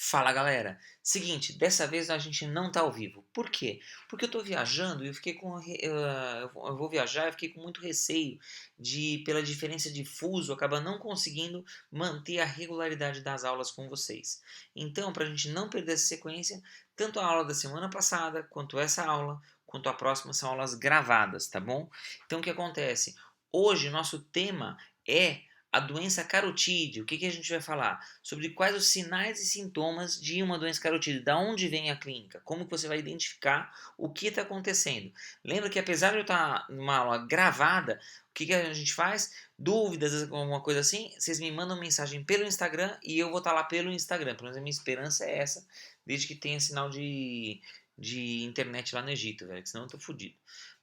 Fala galera, seguinte, dessa vez a gente não tá ao vivo. Por quê? Porque eu tô viajando e eu fiquei eu vou viajar e fiquei com muito receio de, pela diferença de fuso, acabar não conseguindo manter a regularidade das aulas com vocês. Então, para a gente não perder essa sequência, tanto a aula da semana passada, quanto essa aula, quanto a próxima são aulas gravadas, tá bom? Então, o que acontece? Hoje, nosso tema é a doença carotídea. O que a gente vai falar? Sobre quais os sinais e sintomas de uma doença carotídea, da onde vem a clínica, como que você vai identificar o que está acontecendo. Lembra que apesar de eu estar numa aula gravada, o que a gente faz? Dúvidas, alguma coisa assim, vocês me mandam mensagem pelo Instagram e eu vou estar lá pelo Instagram. Pelo menos a minha esperança é essa, desde que tenha sinal de internet lá no Egito, velho, que senão eu tô fodido.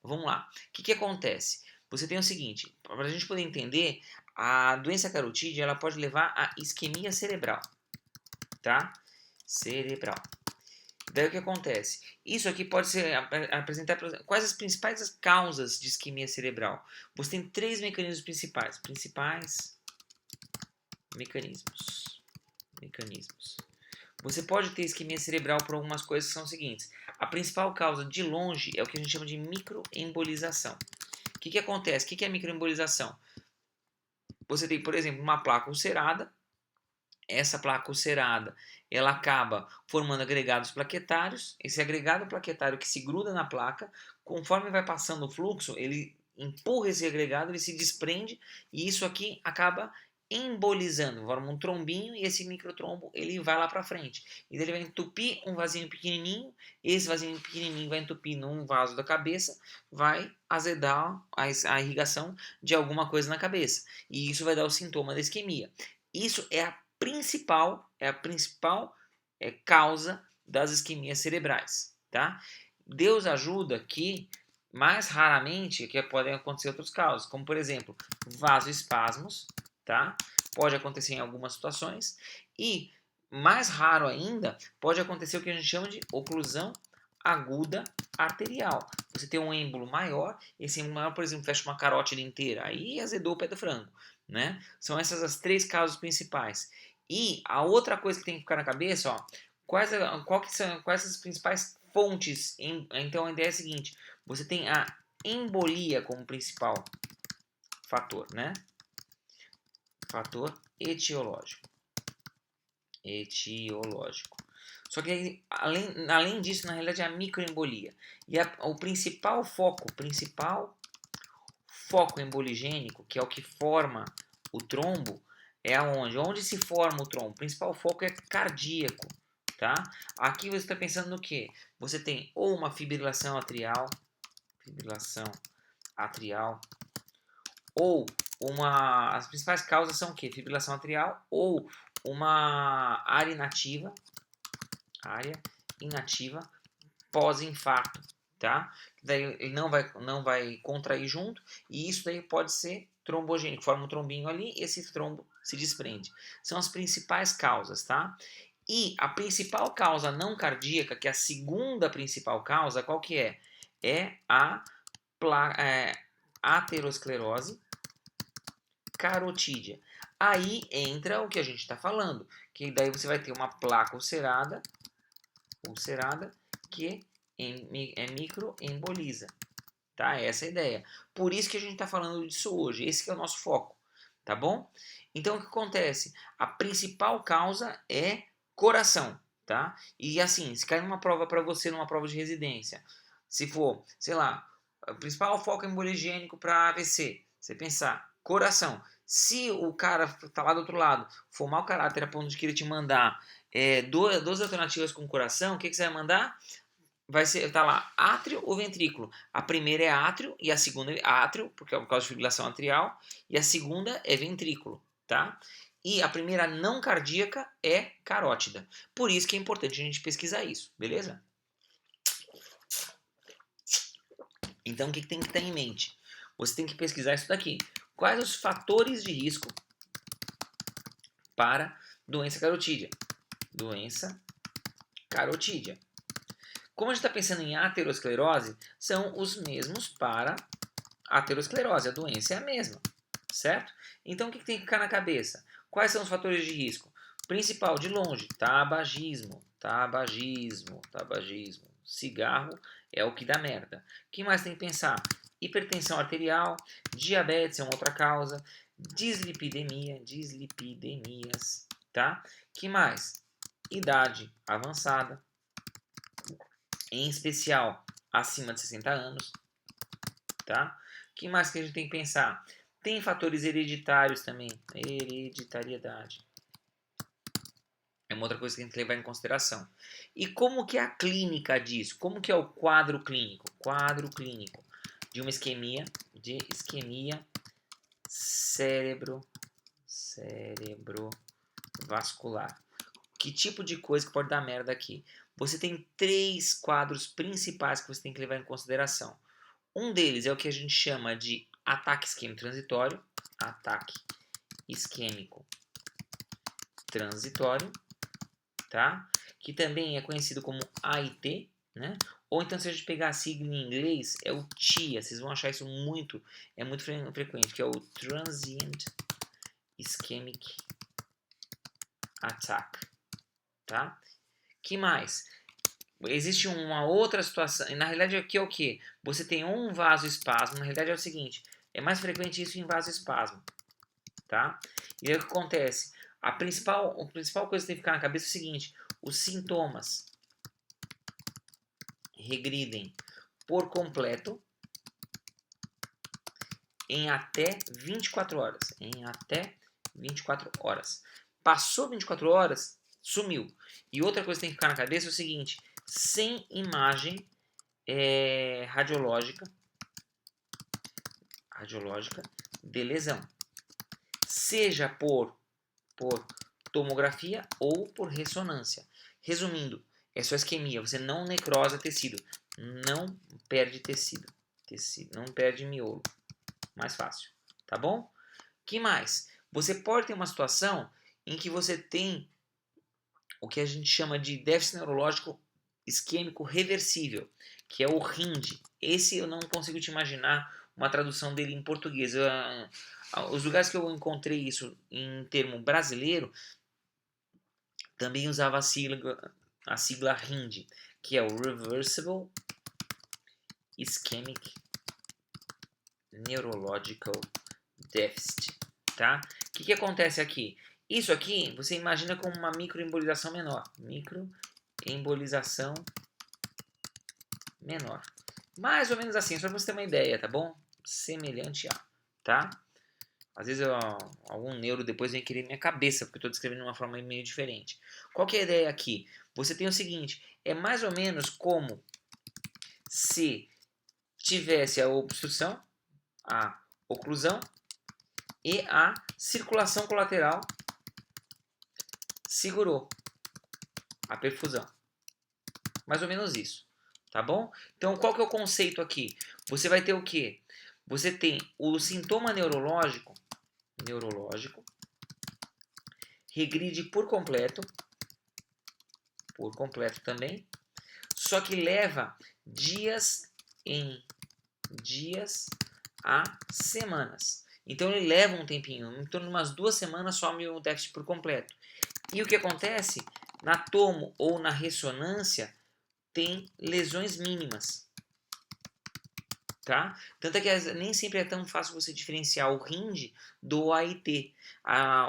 Vamos lá. O que acontece? Você tem o seguinte, para a gente poder entender, a doença carotídea ela pode levar a isquemia cerebral, tá? Cerebral. Daí o que acontece? Isso aqui pode ser apresentar quais as principais causas de isquemia cerebral. Você tem três mecanismos principais. Mecanismos. Você pode ter isquemia cerebral por algumas coisas que são as seguintes. A principal causa de longe é o que a gente chama de microembolização. O que acontece? O que é microembolização? Você tem, por exemplo, uma placa ulcerada. Essa placa ulcerada, ela acaba formando agregados plaquetários. Esse agregado plaquetário que se gruda na placa, conforme vai passando o fluxo, ele empurra esse agregado, ele se desprende e isso aqui acaba embolizando, forma um trombinho e esse microtrombo ele vai lá para frente. E ele vai entupir um vasinho pequenininho, esse vasinho pequenininho vai entupir num vaso da cabeça, vai azedar a irrigação de alguma coisa na cabeça. E isso vai dar o sintoma da isquemia. Isso é a principal causa das isquemias cerebrais, tá? Deus ajuda que mais raramente que podem acontecer outros causas, como por exemplo, vasoespasmos, tá? Pode acontecer em algumas situações e mais raro ainda pode acontecer o que a gente chama de oclusão aguda arterial. Você tem um êmbolo maior, esse êmbolo maior, por exemplo, fecha uma carótida inteira, aí azedou o pé do frango, né? São essas as três causas principais. E a outra coisa que tem que ficar na cabeça, ó, quais as principais fontes? Então a ideia é a seguinte: você tem a embolia como principal fator, né? Fator etiológico. Só que além disso, na realidade, é a microembolia. E o principal foco emboligênico, que é o que forma o trombo, é aonde? Onde se forma o trombo? O principal foco é cardíaco, tá? Aqui você está pensando no que? Você tem ou uma fibrilação atrial, ou as principais causas são o que? Fibrilação atrial ou uma área inativa pós-infarto, tá? Daí ele não vai contrair junto e isso daí pode ser trombogênico, forma um trombinho ali e esse trombo se desprende. São as principais causas, tá? E a principal causa não cardíaca, que é a segunda principal causa, qual que é? É a aterosclerose carotídea. Aí entra o que a gente está falando, que daí você vai ter uma placa ulcerada que microemboliza, tá? Essa é a ideia. Por isso que a gente está falando disso hoje. Esse que é o nosso foco, tá bom? Então o que acontece? A principal causa é coração, tá? E assim, se cair uma prova para você, numa prova de residência, se for, sei lá, o principal foco emboligênico para AVC, você pensar coração. Se o cara tá lá do outro lado for mau caráter a ponto de querer te mandar duas alternativas com coração, o que você vai mandar? Vai ser, tá lá, átrio ou ventrículo. A primeira é átrio e a segunda é átrio, porque é por causa de fibrilação atrial, e a segunda é ventrículo, tá? E a primeira não cardíaca é carótida. Por isso que é importante a gente pesquisar isso, beleza? Então o que tem que ter em mente? Você tem que pesquisar isso daqui. Quais os fatores de risco para doença carotídea? Como a gente está pensando em aterosclerose, são os mesmos para aterosclerose. A doença é a mesma, certo? Então o que tem que ficar na cabeça? Quais são os fatores de risco? Principal, de longe, tabagismo, tabagismo, tabagismo. Cigarro é o que dá merda. O que mais tem que pensar? Hipertensão arterial, diabetes é uma outra causa, dislipidemia, dislipidemias, tá? Que mais? Idade avançada, em especial acima de 60 anos, tá? Que mais que a gente tem que pensar? Tem fatores hereditários também, hereditariedade. É uma outra coisa que a gente tem que levar em consideração. E como que é a clínica disso? Como que é o quadro clínico? Quadro clínico de uma isquemia, cerebrovascular. Que tipo de coisa que pode dar merda aqui? Você tem 3 quadros principais que você tem que levar em consideração. Um deles é o que a gente chama de ataque isquêmico transitório, ataque isquêmico transitório, tá? Que também é conhecido como AIT, né? Ou então, se a gente pegar a sigla em inglês, é o TIA. Vocês vão achar isso muito frequente, que é o Transient Ischemic Attack, tá? Que mais? Existe uma outra situação, e na realidade aqui é o que? Você tem um vasoespasmo, na realidade é o seguinte, é mais frequente isso em vasoespasmo, tá? E aí o que acontece? A principal coisa que tem que ficar na cabeça é o seguinte, os sintomas regridem por completo em até 24 horas. Em até 24 horas. Passou 24 horas, sumiu. E outra coisa que tem que ficar na cabeça é o seguinte, sem imagem radiológica de lesão. Seja por tomografia ou por ressonância. Resumindo, é só isquemia, você não necrosa tecido, não perde tecido, não perde miolo. Mais fácil, tá bom? Que mais? Você pode ter uma situação em que você tem o que a gente chama de déficit neurológico isquêmico reversível, que é o RIND. Esse eu não consigo te imaginar uma tradução dele em português. Os lugares que eu encontrei isso em termo brasileiro também usava a sigla RIND, que é o Reversible Ischemic Neurological Deficit, tá? O que acontece aqui? Isso aqui você imagina como uma microembolização menor. Microembolização menor. Mais ou menos assim, só para você ter uma ideia, tá bom? Semelhante a, tá? Às vezes algum neuro depois vem querer minha cabeça, porque eu estou descrevendo de uma forma meio diferente. Qual que é a ideia aqui? Você tem o seguinte, é mais ou menos como se tivesse a obstrução, a oclusão e a circulação colateral segurou a perfusão. Mais ou menos isso, tá bom? Então, qual que é o conceito aqui? Você vai ter o quê? Você tem o sintoma neurológico regride por completo também, só que leva dias a semanas. Então ele leva um tempinho, em torno de umas 2 semanas some o déficit por completo. E o que acontece? Na tomo ou na ressonância tem lesões mínimas. Tá? Tanto é que nem sempre é tão fácil você diferenciar o RIND do AIT.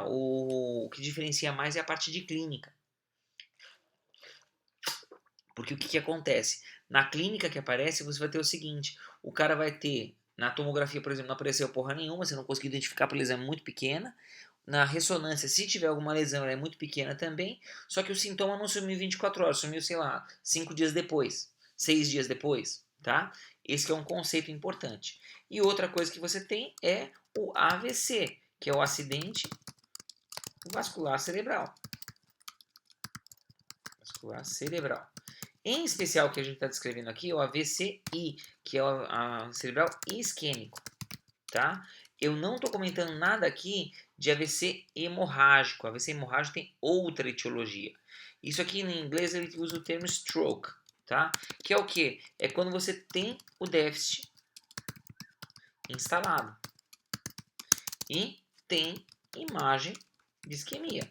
O que diferencia mais é a parte de clínica. Porque o que acontece? Na clínica que aparece, você vai ter o seguinte: o cara vai ter, na tomografia, por exemplo, não apareceu porra nenhuma, você não conseguiu identificar porque a lesão é muito pequena. Na ressonância, se tiver alguma lesão, ela é muito pequena também. Só que o sintoma não sumiu em 24 horas, sumiu, sei lá, 5 dias depois, 6 dias depois, tá? Esse é um conceito importante. E outra coisa que você tem é o AVC, que é o acidente vascular cerebral. Vascular cerebral. Em especial, o que a gente está descrevendo aqui é o AVCI, que é o cerebral isquêmico, tá? Eu não estou comentando nada aqui de AVC hemorrágico. AVC hemorrágico tem outra etiologia. Isso aqui em inglês ele usa o termo stroke, tá? Que é o que? É quando você tem o déficit instalado e tem imagem de isquemia.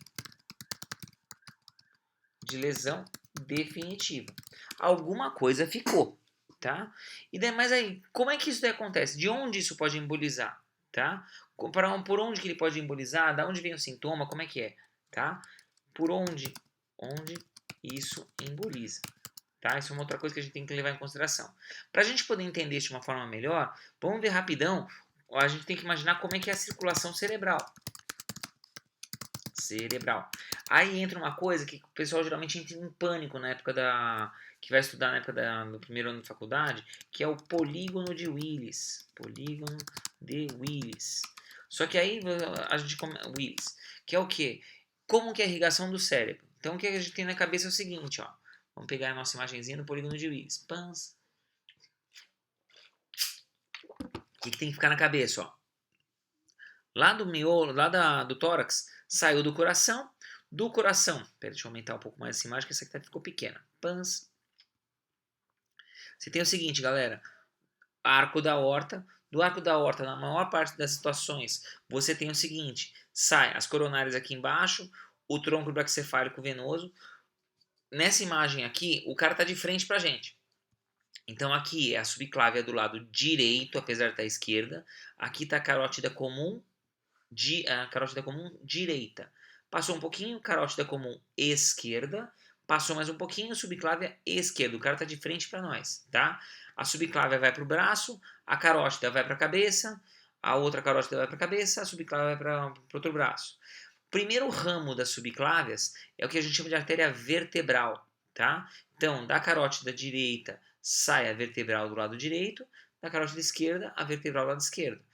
de lesão definitiva. Alguma coisa ficou, tá? E daí, mas aí, como é que isso daí acontece? De onde isso pode embolizar, tá? Por onde que ele pode embolizar? Da onde vem o sintoma? Como é que é, tá? Por onde isso emboliza, tá? Isso é uma outra coisa que a gente tem que levar em consideração. Para a gente poder entender isso de uma forma melhor, vamos ver rapidão. A gente tem que imaginar como é que é a circulação cerebral. Aí entra uma coisa que o pessoal geralmente entra em pânico na época que vai estudar na época do primeiro ano de faculdade, que é o polígono de Willis. Polígono de Willis. Só que aí a gente Willis, que é o quê? Como que é a irrigação do cérebro? Então o que a gente tem na cabeça é o seguinte, ó. Vamos pegar a nossa imagenzinha do polígono de Willis. Pans. O que tem que ficar na cabeça, ó? Lá do miolo, do tórax, saiu do coração. Do coração, pera, deixa eu aumentar um pouco mais essa imagem, que essa aqui ficou pequena. Pans. Você tem o seguinte, galera. Arco da aorta. Do arco da aorta, na maior parte das situações, você tem o seguinte. Sai as coronárias aqui embaixo, o tronco braquicefálico venoso. Nessa imagem aqui, o cara está de frente pra gente. Então aqui é a subclávia do lado direito, apesar de estar à esquerda. Aqui está a carótida comum direita. Passou um pouquinho, carótida comum esquerda. Passou mais um pouquinho, subclávia esquerda. O cara está de frente para nós, tá? A subclávia vai para o braço, a carótida vai para a cabeça, a outra carótida vai para a cabeça, a subclávia vai para o outro braço. O primeiro ramo das subclávias é o que a gente chama de artéria vertebral, tá? Então, da carótida direita sai a vertebral do lado direito, da carótida esquerda, a vertebral do lado esquerdo.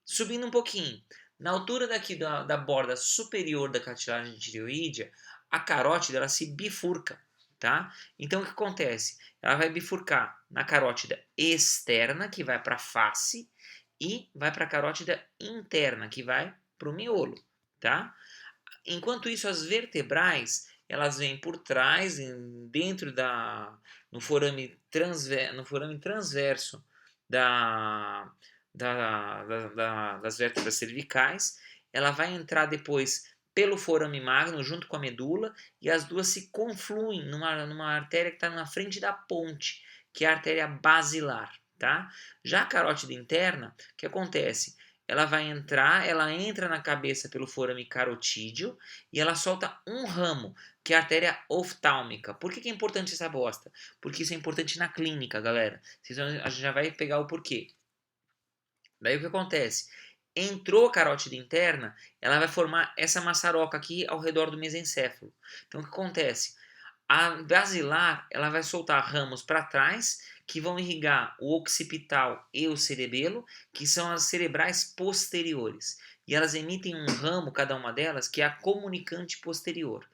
Subindo um pouquinho, na altura daqui da borda superior da cartilagem tireoídea, a carótida ela se bifurca, tá? Então o que acontece? Ela vai bifurcar na carótida externa, que vai para a face, e vai para a carótida interna, que vai para o miolo, tá? Enquanto isso, as vertebrais elas vêm por trás, dentro no forame transverso da, das vértebras cervicais. Ela vai entrar depois pelo forame magno junto com a medula e as duas se confluem numa artéria que está na frente da ponte, que é a artéria basilar. Tá? Já a carótida interna, o que acontece? Ela entra na cabeça pelo forame carotídeo e ela solta um ramo, que é a artéria oftálmica. Por que é importante essa bosta? Porque isso é importante na clínica, galera. A gente já vai pegar o porquê. Daí o que acontece? Entrou a carótida interna, ela vai formar essa maçaroca aqui ao redor do mesencéfalo. Então o que acontece? A basilar ela vai soltar ramos para trás que vão irrigar o occipital e o cerebelo, que são as cerebrais posteriores. E elas emitem um ramo, cada uma delas, que é a comunicante posterior.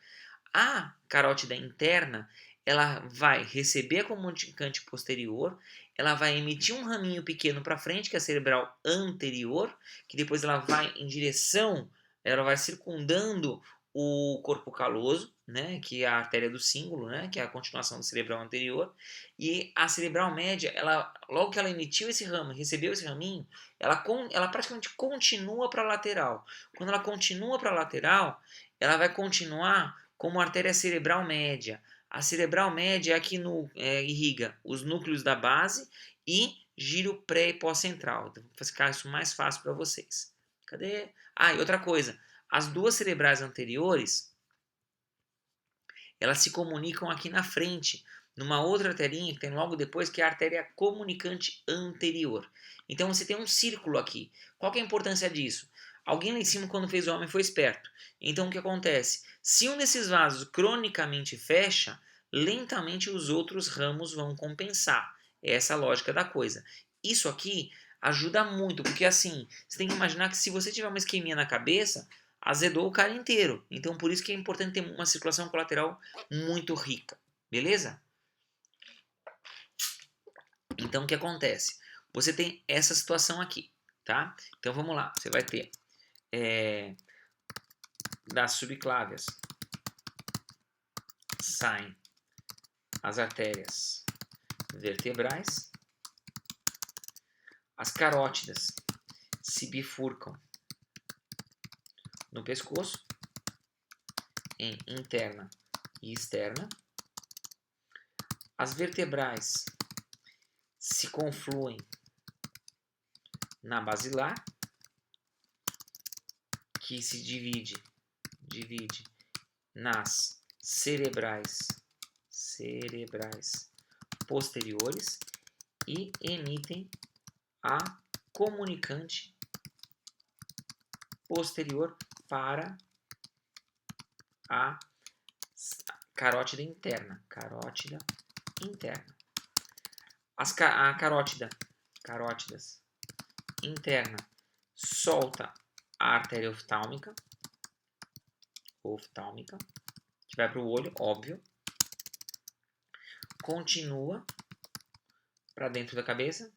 A carótida interna ela vai receber a comunicante posterior, ela vai emitir um raminho pequeno para frente, que é a cerebral anterior, que depois ela vai em direção, ela vai circundando o corpo caloso, né, que é a artéria do símbolo, né, que é a continuação do cerebral anterior, e a cerebral média, logo que ela emitiu esse ramo, recebeu esse raminho, ela praticamente continua para a lateral. Quando ela continua para a lateral, ela vai continuar como artéria cerebral média. A cerebral média é a que irriga os núcleos da base e giro pré e pós-central. Então, vou ficar isso mais fácil para vocês. Cadê? Ah, e outra coisa. As duas cerebrais anteriores, elas se comunicam aqui na frente, numa outra arterinha que tem logo depois, que é a artéria comunicante anterior. Então você tem um círculo aqui. Qual que é a importância disso? Alguém lá em cima, quando fez o homem, foi esperto. Então o que acontece? Se um desses vasos cronicamente fecha, lentamente os outros ramos vão compensar. É essa a lógica da coisa. Isso aqui ajuda muito, porque assim, você tem que imaginar que se você tiver uma isquemia na cabeça, azedou o cara inteiro. Então por isso que é importante ter uma circulação colateral muito rica. Beleza? Então o que acontece? Você tem essa situação aqui, tá? Então vamos lá. Você vai ter das subclávias saem as artérias vertebrais, as carótidas se bifurcam no pescoço, em interna e externa. As vertebrais se confluem na basilar, que se divide nas cerebrais posteriores e emitem a comunicante posterior para a carótida interna. A carótidas interna solta a artéria oftálmica, que vai para o olho, óbvio. Continua para dentro da cabeça.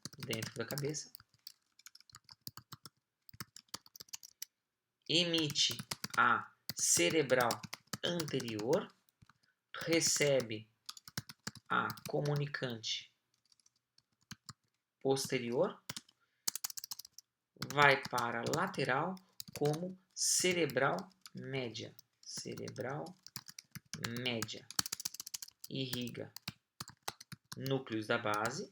Emite a cerebral anterior, recebe a comunicante posterior, vai para a lateral como cerebral média. Irriga núcleos da base,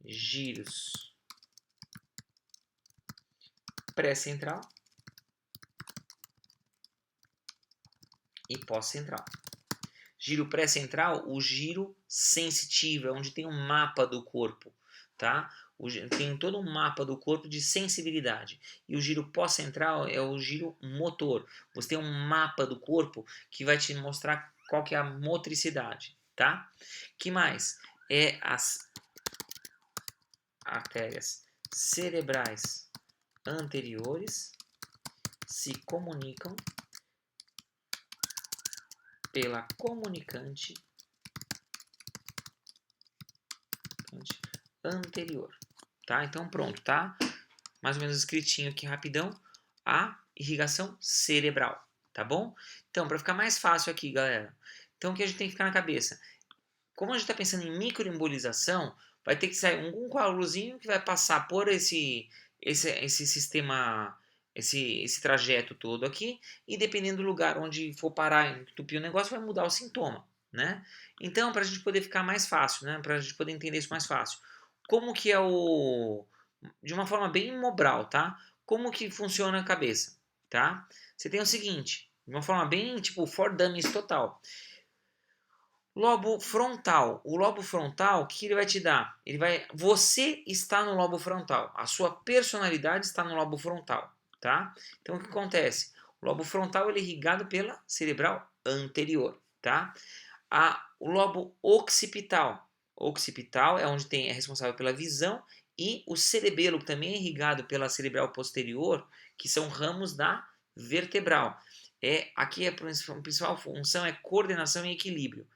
giros pré-central e pós-central. Giro pré-central, o giro sensitivo, é onde tem um mapa do corpo, tá? Tem todo um mapa do corpo de sensibilidade. E o giro pós-central é o giro motor. Você tem um mapa do corpo que vai te mostrar qual que é a motricidade, tá? Que mais? É as artérias cerebrais anteriores se comunicam pela comunicante anterior, tá? Então pronto, tá? Mais ou menos escritinho aqui rapidão, a irrigação cerebral, tá bom? Então, para ficar mais fácil aqui, galera, então o que a gente tem que ficar na cabeça? Como a gente está pensando em microembolização, vai ter que sair um coágulozinho que vai passar por esse sistema, esse trajeto todo aqui, e dependendo do lugar onde for parar, entupir o negócio, vai mudar o sintoma, né? Então, para a gente poder ficar mais fácil, né? Para a gente poder entender isso mais fácil, como que é de uma forma bem mobral, tá? Como que funciona a cabeça, tá? Você tem o seguinte, de uma forma bem, tipo, for dummies total. Lobo frontal. O lobo frontal, o que ele vai te dar? Você está no lobo frontal. A sua personalidade está no lobo frontal, tá? Então o que acontece? O lobo frontal ele é irrigado pela cerebral anterior, tá? O lobo occipital. Occipital é onde é responsável pela visão, e o cerebelo também é irrigado pela cerebral posterior, que são ramos da vertebral. Aqui a principal função é coordenação e equilíbrio.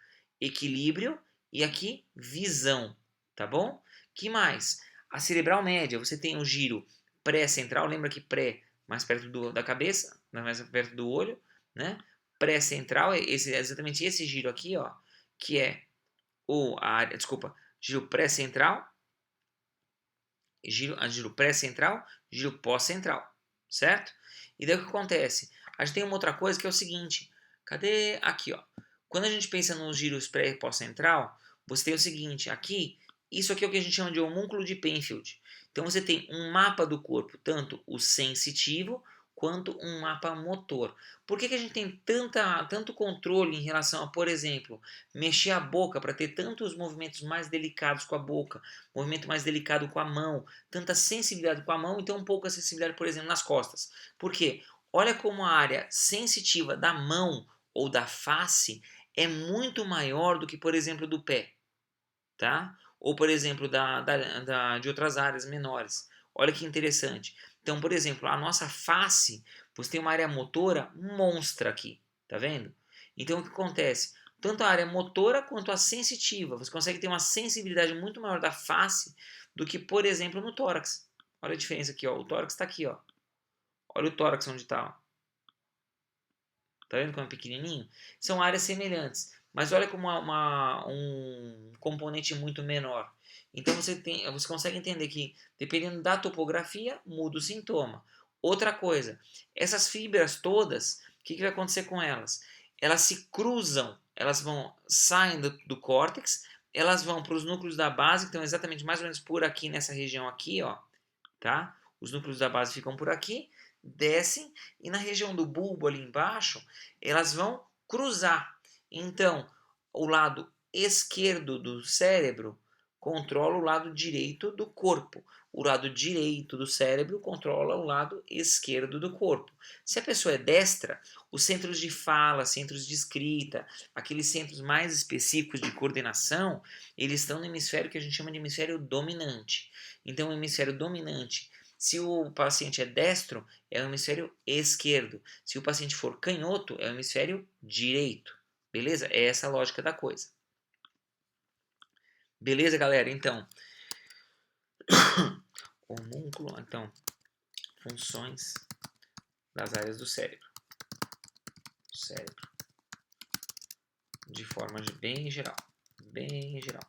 E aqui visão, tá bom? Que mais? A cerebral média, você tem o giro pré-central, lembra que pré mais perto da cabeça, mais perto do olho, né? Pré-central é exatamente esse giro aqui, ó, que é giro pré-central, giro pré-central, giro pós-central, certo? E daí o que acontece? A gente tem uma outra coisa que é o seguinte, cadê? Aqui, ó. Quando a gente pensa nos giros pré e pós-central, você tem o seguinte, aqui, isso aqui é o que a gente chama de homúnculo de Penfield. Então você tem um mapa do corpo, tanto o sensitivo quanto um mapa motor. Por que a gente tem tanto controle em relação a, por exemplo, mexer a boca para ter tantos movimentos mais delicados com a boca, movimento mais delicado com a mão, tanta sensibilidade com a mão e tão pouca sensibilidade, por exemplo, nas costas? Por quê? Olha como a área sensitiva da mão ou da face é muito maior do que, por exemplo, do pé, tá? Ou, por exemplo, de outras áreas menores. Olha que interessante. Então, por exemplo, a nossa face, você tem uma área motora monstra aqui, tá vendo? Então, o que acontece? Tanto a área motora quanto a sensitiva. Você consegue ter uma sensibilidade muito maior da face do que, por exemplo, no tórax. Olha a diferença aqui, ó. O tórax está aqui, ó. Olha o tórax onde está, ó. Tá vendo como é pequenininho? São áreas semelhantes, mas olha como um componente muito menor. Então você consegue entender que, dependendo da topografia, muda o sintoma. Outra coisa, essas fibras todas, que vai acontecer com elas? Elas se cruzam, elas saem do córtex, elas vão para os núcleos da base, então exatamente mais ou menos por aqui, nessa região aqui, ó, tá? Os núcleos da base ficam por aqui, descem, e na região do bulbo ali embaixo, elas vão cruzar. Então, o lado esquerdo do cérebro controla o lado direito do corpo. O lado direito do cérebro controla o lado esquerdo do corpo. Se a pessoa é destra, os centros de fala, centros de escrita, aqueles centros mais específicos de coordenação, eles estão no hemisfério que a gente chama de hemisfério dominante. Então, o hemisfério dominante, se o paciente é destro, é o hemisfério esquerdo. Se o paciente for canhoto, é o hemisfério direito. Beleza? É essa a lógica da coisa. Beleza, galera? Então, homúnculo, então, funções das áreas do cérebro. Cérebro. De forma bem geral. Bem geral.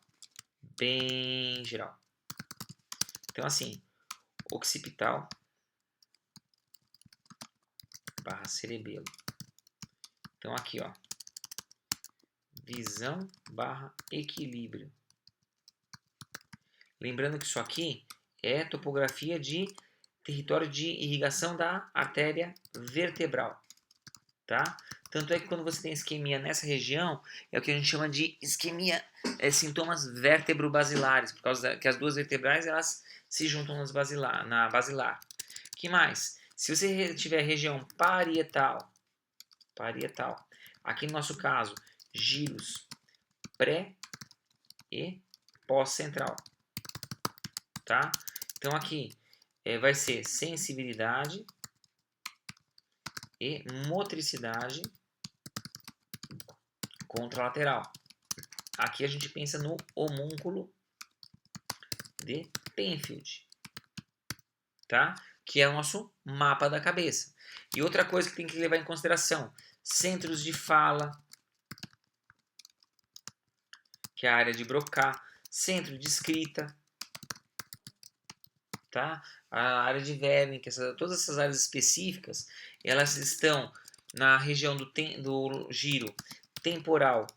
Bem geral. Então, assim, occipital barra cerebelo. Então, aqui, ó. Visão barra equilíbrio. Lembrando que isso aqui é topografia de território de irrigação da artéria vertebral, tá? Tanto é que quando você tem isquemia nessa região, é o que a gente chama de isquemia, sintomas vértebro-basilares, por causa que as duas vertebrais elas se juntam na basilar. Que mais? Se você tiver região parietal, aqui no nosso caso, giros pré e pós-central, tá? Então aqui vai ser sensibilidade e motricidade contralateral. Aqui a gente pensa no homúnculo de Penfield, tá? Que é o nosso mapa da cabeça. E outra coisa que tem que levar em consideração, centros de fala, que é a área de Broca, centro de escrita, tá? A área de Wernicke, todas essas áreas específicas, elas estão na região do giro temporal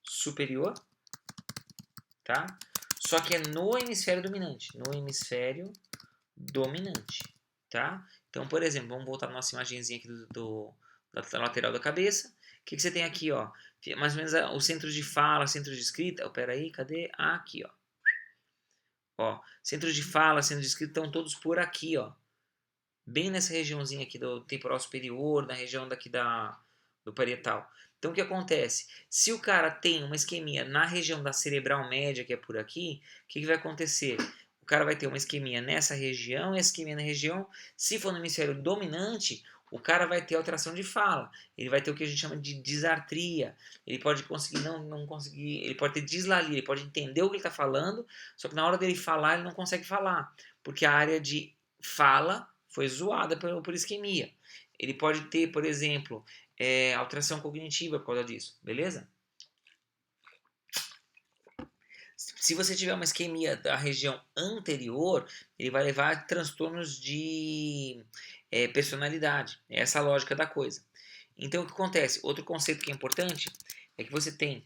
superior, tá? Só que é no hemisfério dominante, tá? Então, por exemplo, vamos voltar para nossa imagenzinha aqui da lateral da cabeça. O que você tem aqui, ó? Mais ou menos o centro de fala, centro de escrita. Oh, peraí, cadê? Aqui, ó. Ó, centros de fala, centros de escrita estão todos por aqui, ó. Bem nessa regiãozinha aqui do temporal superior, na região daqui do parietal. Então, o que acontece? Se o cara tem uma isquemia na região da cerebral média, que é por aqui, o que vai acontecer? O cara vai ter uma isquemia nessa região e isquemia na região. Se for no hemisfério dominante, o cara vai ter alteração de fala. Ele vai ter o que a gente chama de disartria. Ele pode conseguir não conseguir, ele pode ter dislalia, ele pode entender o que ele está falando, só que na hora dele falar, ele não consegue falar, porque a área de fala foi zoada por isquemia. Ele pode ter, por exemplo, alteração cognitiva por causa disso, beleza? Se você tiver uma isquemia da região anterior, ele vai levar a transtornos de personalidade. É essa a lógica da coisa. Então, o que acontece? Outro conceito que é importante é que você tem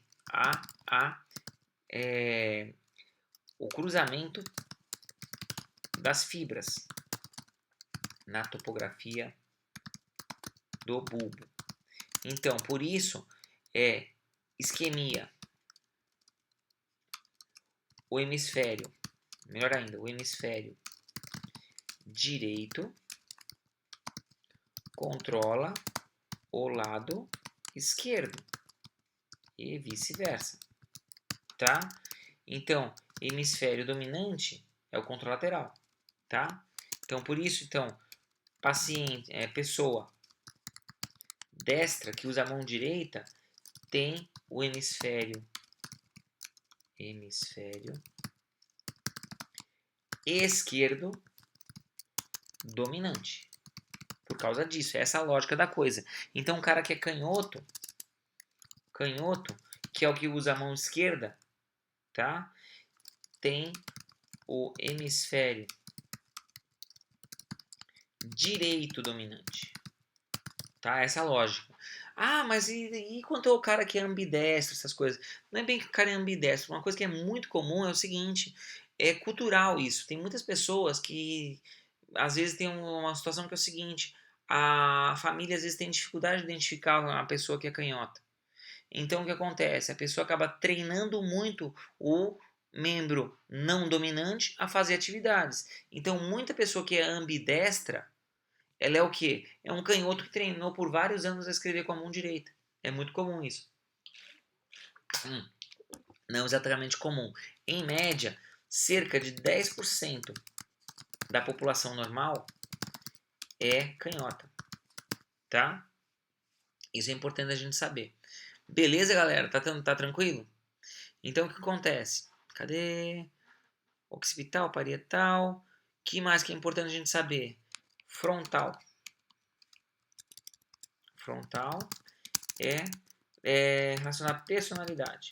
o cruzamento das fibras na topografia do bulbo. Então, por isso, isquemia. O hemisfério, melhor ainda, o hemisfério direito controla o lado esquerdo e vice-versa, tá? Então, hemisfério dominante é o contralateral, tá? Então, por isso, paciente, pessoa destra que usa a mão direita tem o hemisfério esquerdo dominante. Por causa disso, essa é a lógica da coisa. Então, o cara que é canhoto, que é o que usa a mão esquerda, tá? Tem o hemisfério direito dominante. tá? Essa é a lógica. Ah, mas e quanto ao cara que é ambidestro, essas coisas? Não é bem que o cara é ambidestro. Uma coisa que é muito comum é o seguinte, é cultural isso. Tem muitas pessoas que às vezes tem uma situação que é o seguinte, a família às vezes tem dificuldade de identificar a pessoa que é canhota. Então o que acontece? A pessoa acaba treinando muito o membro não dominante a fazer atividades. Então muita pessoa que é ambidestra, ela é o quê? É um canhoto que treinou por vários anos a escrever com a mão direita. É muito comum isso. Não exatamente comum. Em média, cerca de 10% da população normal é canhota, tá? Isso é importante a gente saber. Beleza, galera? Tá tranquilo? Então, o que acontece? Cadê? Occipital, parietal. Que mais que é importante a gente saber? Frontal. Frontal é relacionado à personalidade.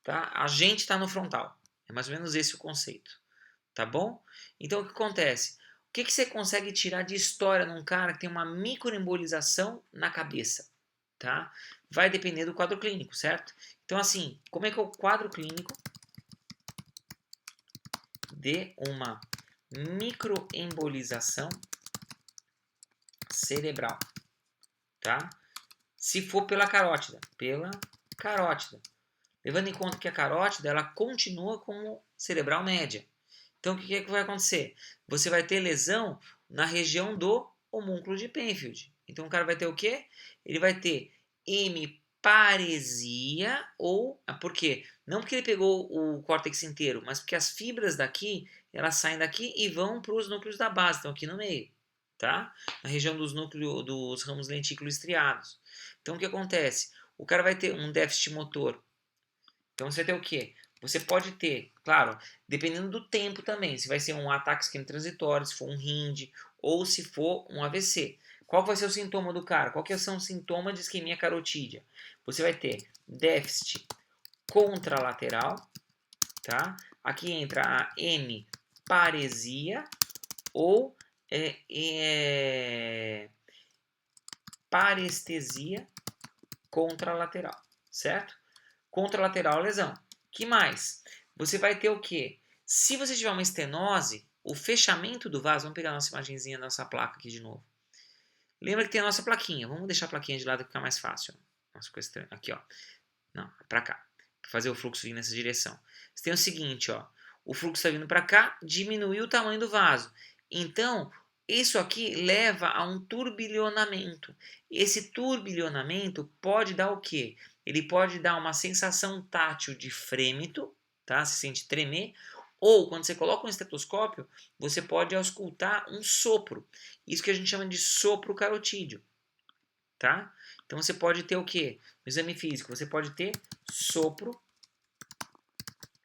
Tá? A gente está no frontal. É mais ou menos esse o conceito. Tá bom? Então, o que acontece? O que você consegue tirar de história num cara que tem uma microembolização na cabeça? Tá? Vai depender do quadro clínico, certo? Então, assim, como é que é o quadro clínico de uma microembolização cerebral, tá? Se for pela carótida, levando em conta que a carótida ela continua como cerebral média. Então o que vai acontecer? Você vai ter lesão na região do homúnculo de Penfield. Então o cara vai ter o quê? Ele vai ter hemiparesia ou por quê? Não porque ele pegou o córtex inteiro, mas porque as fibras daqui elas saem daqui e vão para os núcleos da base, estão aqui no meio, tá? Na região dos núcleos dos ramos lentículos estriados. Então o que acontece? O cara vai ter um déficit motor. Então você vai ter o quê? Você pode ter, claro, dependendo do tempo também, se vai ser um ataque isquêmico transitório, se for um RIND ou se for um AVC. Qual vai ser o sintoma do cara? Qual que são os sintomas de isquemia carotídea? Você vai ter déficit contralateral, tá? Aqui entra a hemiparesia ou parestesia contralateral, certo? Contralateral lesão. Que mais? Você vai ter o quê? Se você tiver uma estenose, o fechamento do vaso, vamos pegar a nossa imagenzinha, nossa placa aqui de novo. Lembra que tem a nossa plaquinha. Vamos deixar a plaquinha de lado para ficar mais fácil. Nossa, ficou estranho. Aqui, ó. Não, para cá. Para fazer o fluxo vir nessa direção. Você tem o seguinte, ó. O fluxo está vindo para cá, diminuiu o tamanho do vaso. Então, isso aqui leva a um turbilhonamento. Esse turbilhonamento pode dar o quê? Ele pode dar uma sensação tátil de frêmito, tá? Se sente tremer. Ou, quando você coloca um estetoscópio, você pode auscultar um sopro. Isso que a gente chama de sopro carotídeo, tá? Então, você pode ter o quê? No exame físico, você pode ter sopro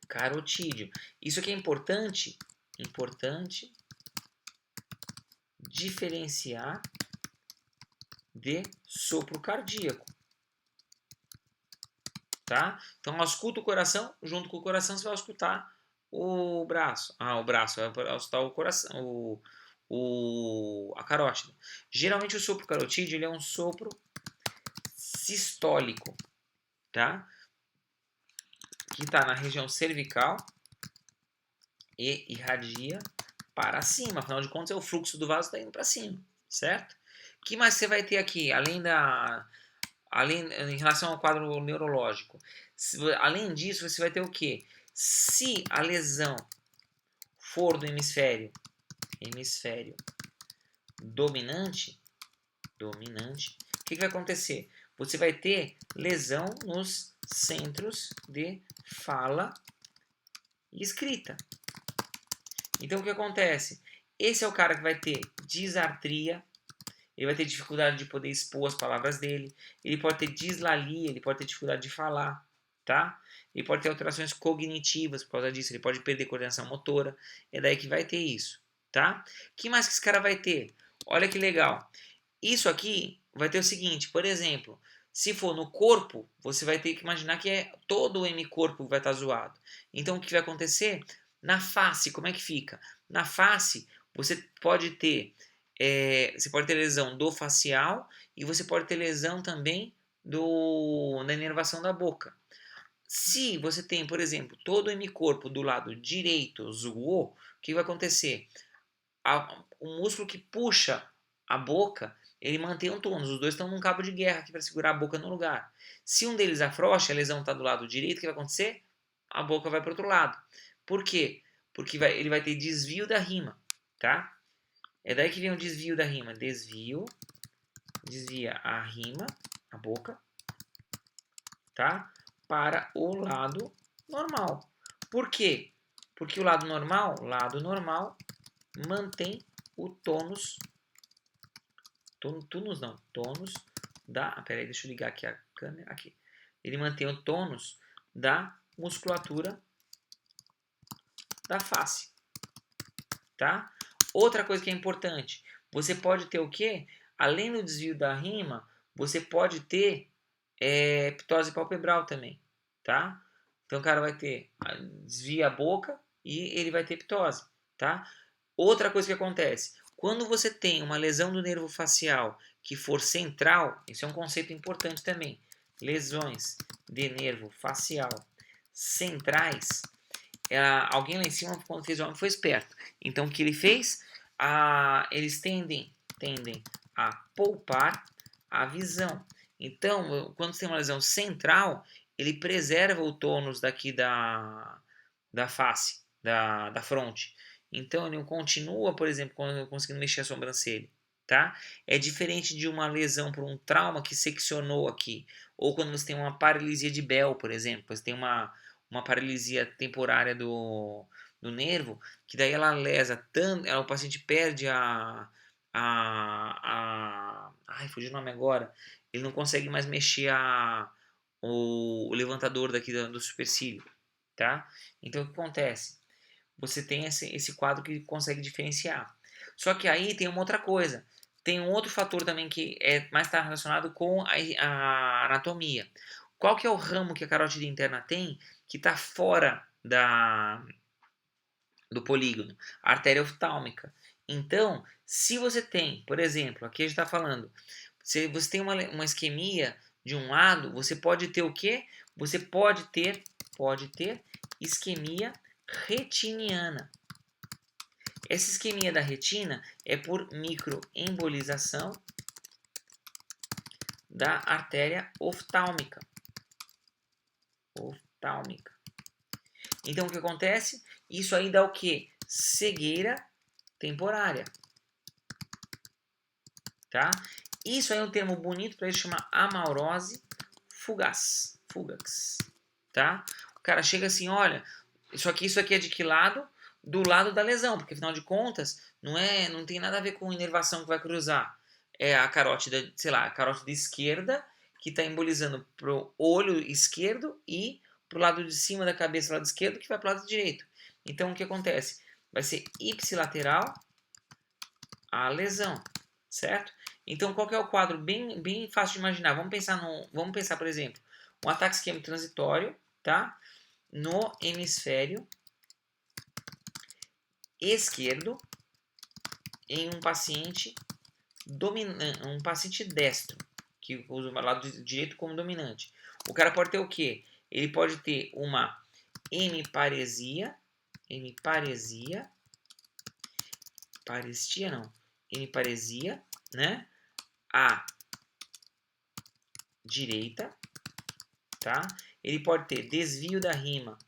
carotídeo. Isso aqui é importante diferenciar de sopro cardíaco, tá? Então, ausculta o coração, junto com o coração você vai auscultar o braço. O braço vai auscultar o coração, a carótida. Geralmente o sopro carotídeo ele é um sopro sistólico, tá? Que está na região cervical e irradia para cima. Afinal de contas, o fluxo do vaso está indo para cima, certo? O que mais você vai ter aqui, além em relação ao quadro neurológico? Além disso, você vai ter o quê? Se a lesão for do hemisfério dominante, o que vai acontecer? Você vai ter lesão nos centros de fala e escrita. Então o que acontece? Esse é o cara que vai ter disartria, ele vai ter dificuldade de poder expor as palavras dele, ele pode ter dislalia, ele pode ter dificuldade de falar, tá? Ele pode ter alterações cognitivas por causa disso, ele pode perder coordenação motora, é daí que vai ter isso, tá? O que mais que esse cara vai ter? Olha que legal. Isso aqui vai ter o seguinte, por exemplo, se for no corpo, você vai ter que imaginar que é todo o hemicorpo que vai estar zoado. Então o que vai acontecer? Na face, como é que fica? Na face, você pode ter você pode ter lesão do facial e você pode ter lesão também da inervação da boca. Se você tem, por exemplo, todo o hemicorpo do lado direito zoou, o que vai acontecer? O músculo que puxa a boca, ele mantém um tônus. Os dois estão num cabo de guerra aqui para segurar a boca no lugar. Se um deles afrouxa, a lesão está do lado direito, o que vai acontecer? A boca vai para o outro lado. Por quê? Porque ele vai ter desvio da rima, tá? É daí que vem o desvio da rima. Desvia a rima, a boca, tá? Para o lado normal. Por quê? Porque o lado normal mantém o tônus, tônus da, peraí, deixa eu ligar aqui a câmera, aqui. Ele mantém o tônus da musculatura da face, tá? Outra coisa que é importante, você pode ter o quê? Além do desvio da rima, você pode ter ptose palpebral também, tá? Então o cara vai ter, desvia a boca e ele vai ter ptose, tá? Outra coisa que acontece, quando você tem uma lesão do nervo facial que for central, isso é um conceito importante também, lesões de nervo facial centrais, alguém lá em cima, quando fez o homem, foi esperto. Então, o que ele fez? Eles tendem a poupar a visão. Então, quando você tem uma lesão central, ele preserva o tônus daqui da face, da fronte. Então, ele não continua, por exemplo, conseguindo mexer a sobrancelha. Tá? É diferente de uma lesão por um trauma que seccionou aqui. Ou quando você tem uma paralisia de Bell, por exemplo. Você tem uma paralisia temporária do nervo, que daí ela lesa tanto, o paciente perde ai, fugiu o nome agora. Ele não consegue mais mexer o levantador daqui do supercílio, tá? Então o que acontece? Você tem esse quadro que consegue diferenciar. Só que aí tem uma outra coisa. Tem um outro fator também que mais está relacionado com a anatomia. Qual que é o ramo que a carótida interna tem que está fora do polígono? A artéria oftálmica. Então, se você tem, por exemplo, aqui a gente está falando, se você tem uma isquemia de um lado, você pode ter o quê? Você pode ter isquemia retiniana. Essa isquemia da retina é por microembolização da artéria oftálmica. Então o que acontece? Isso aí dá o quê? Cegueira temporária. Tá? Isso aí é um termo bonito para ele chamar amaurose fugax. Tá? O cara chega assim, olha, isso aqui é de que lado? Do lado da lesão, porque afinal de contas não tem nada a ver com inervação que vai cruzar. É a carótida, sei lá, a carótida esquerda que está embolizando pro olho esquerdo e pro lado de cima da cabeça, lado esquerdo, que vai pro lado direito. Então o que acontece? Vai ser ipsilateral a lesão, certo? Então qual que é o quadro? Bem fácil de imaginar. Vamos pensar, por exemplo, um ataque isquêmico transitório, tá? No hemisfério esquerdo em um paciente destro, que usa o lado direito como dominante. O cara pode ter o quê? Ele pode ter uma hemiparesia, né? À direita, tá? Ele pode ter desvio da rima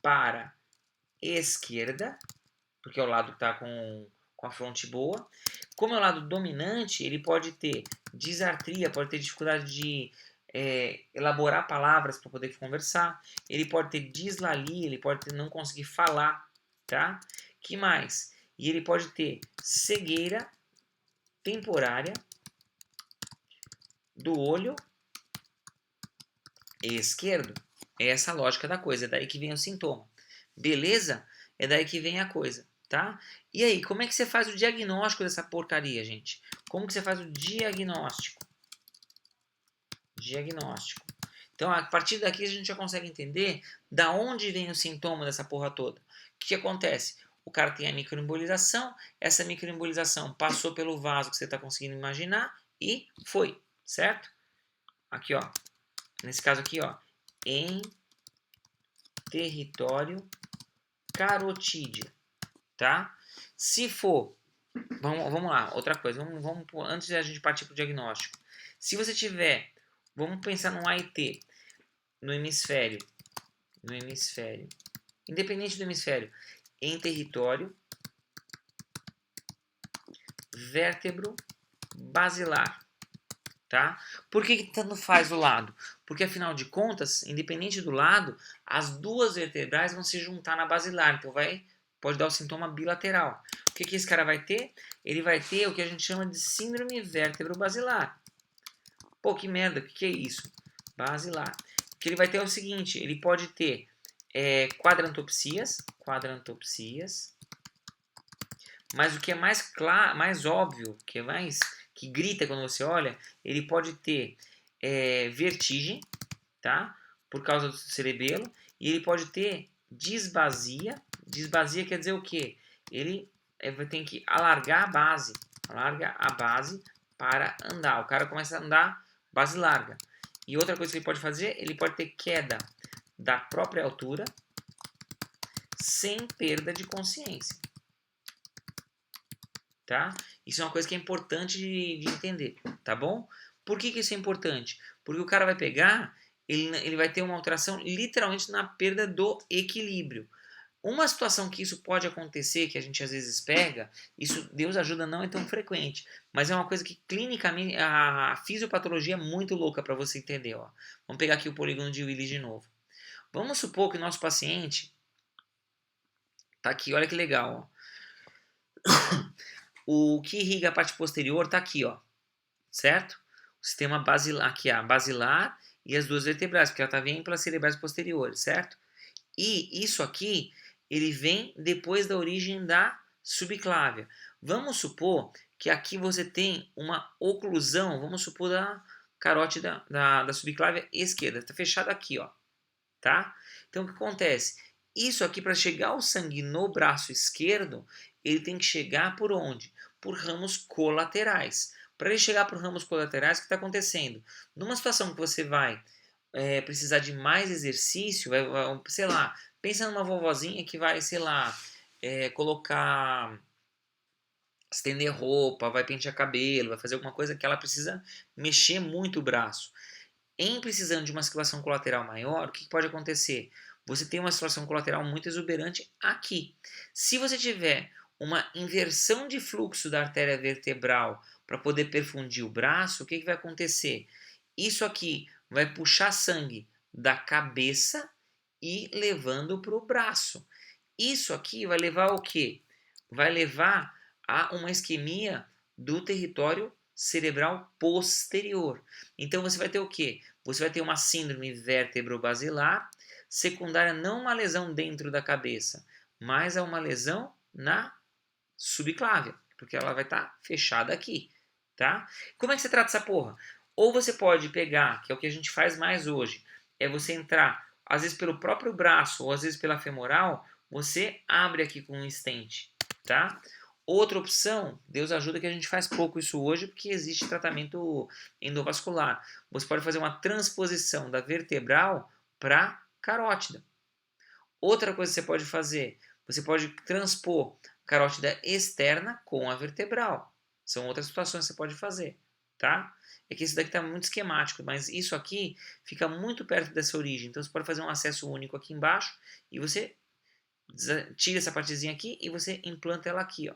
para esquerda, porque é o lado que está com a fronte boa. Como é o lado dominante, ele pode ter disartria, pode ter dificuldade de elaborar palavras para poder conversar. Ele pode ter dislalia, ele pode não conseguir falar, tá? Que mais? E ele pode ter cegueira temporária do olho esquerdo. É essa a lógica da coisa, é daí que vem o sintoma. Beleza? É daí que vem a coisa, tá? E aí, como é que você faz o diagnóstico dessa porcaria, gente? Como que você faz o diagnóstico? Então, a partir daqui a gente já consegue entender da onde vem o sintoma dessa porra toda. O que acontece? o cara tem a microembolização, essa microembolização passou pelo vaso que você está conseguindo imaginar e foi, certo? Aqui, ó, nesse caso aqui, ó, em território carotídeo, tá? Se for, vamos lá, outra coisa, antes da gente partir para o diagnóstico. Se você tiver, vamos pensar num AIT no hemisfério, independente do hemisfério, em território vértebro basilar, tá? Por que tanto faz o lado? Porque afinal de contas, independente do lado, as duas vertebrais vão se juntar na basilar, então pode dar o sintoma bilateral. O que esse cara vai ter? Ele vai ter o que a gente chama de síndrome vértebro-basilar. Pô, que merda, o que é isso? Basilar. O que ele vai ter é o seguinte, ele pode ter quadrantopsias, mas o que é mais claro, mais óbvio, que grita quando você olha, ele pode ter vertigem, tá? Por causa do cerebelo, e ele pode ter disbasia. Disbasia quer dizer o quê? Ele tem que alarga a base para andar. O cara começa a andar base larga. E outra coisa que ele pode fazer, ele pode ter queda da própria altura sem perda de consciência. Tá? Isso é uma coisa que é importante de entender, tá bom? Por que isso é importante? Porque o cara vai pegar, ele vai ter uma alteração literalmente na perda do equilíbrio. Uma situação que isso pode acontecer, que a gente às vezes pega, isso, Deus ajuda, não é tão frequente, mas é uma coisa que clinicamente, a fisiopatologia é muito louca para você entender. Ó. Vamos pegar aqui o polígono de Willis de novo. Vamos supor que o nosso paciente tá aqui, olha que legal. Ó. O que irriga a parte posterior está aqui, ó, certo? O sistema basilar, aqui a basilar e as duas vertebrais, porque ela está vindo pelas cerebrais posteriores, certo? E isso aqui, ele vem depois da origem da subclávia. Vamos supor que aqui você tem uma oclusão, vamos supor da carótida da subclávia esquerda, está fechada aqui, ó, tá? Então o que acontece? Isso aqui, para chegar o sangue no braço esquerdo, ele tem que chegar por onde? Por ramos colaterais. Para ele chegar por ramos colaterais, o que está acontecendo? Numa situação que você vai precisar de mais exercício, sei lá, pensa numa vovozinha que vai, sei lá, colocar, estender roupa, vai pentear cabelo, vai fazer alguma coisa que ela precisa mexer muito o braço. Em precisando de uma circulação colateral maior, o que pode acontecer? Você tem uma circulação colateral muito exuberante aqui. Se você tiver uma inversão de fluxo da artéria vertebral para poder perfundir o braço, o que vai acontecer? Isso aqui vai puxar sangue da cabeça e levando para o braço. Isso aqui vai levar ao quê? Vai levar a uma isquemia do território cerebral posterior. Então você vai ter o quê? Você vai ter uma síndrome vértebro-basilar, secundária não uma lesão dentro da cabeça, mas a uma lesão na subclávia, porque ela vai estar fechada aqui, tá? Como é que você trata essa porra? Ou você pode pegar, que é o que a gente faz mais hoje, é você entrar, às vezes pelo próprio braço, ou às vezes pela femoral, você abre aqui com um stent, tá? Outra opção, Deus ajuda que a gente faz pouco isso hoje, porque existe tratamento endovascular. Você pode fazer uma transposição da vertebral para carótida. Outra coisa que você pode fazer, você pode transpor a carótida externa com a vertebral. São outras situações que você pode fazer, tá? É que isso daqui está muito esquemático, mas isso aqui fica muito perto dessa origem. Então você pode fazer um acesso único aqui embaixo e você tira essa partezinha aqui e você implanta ela aqui, ó.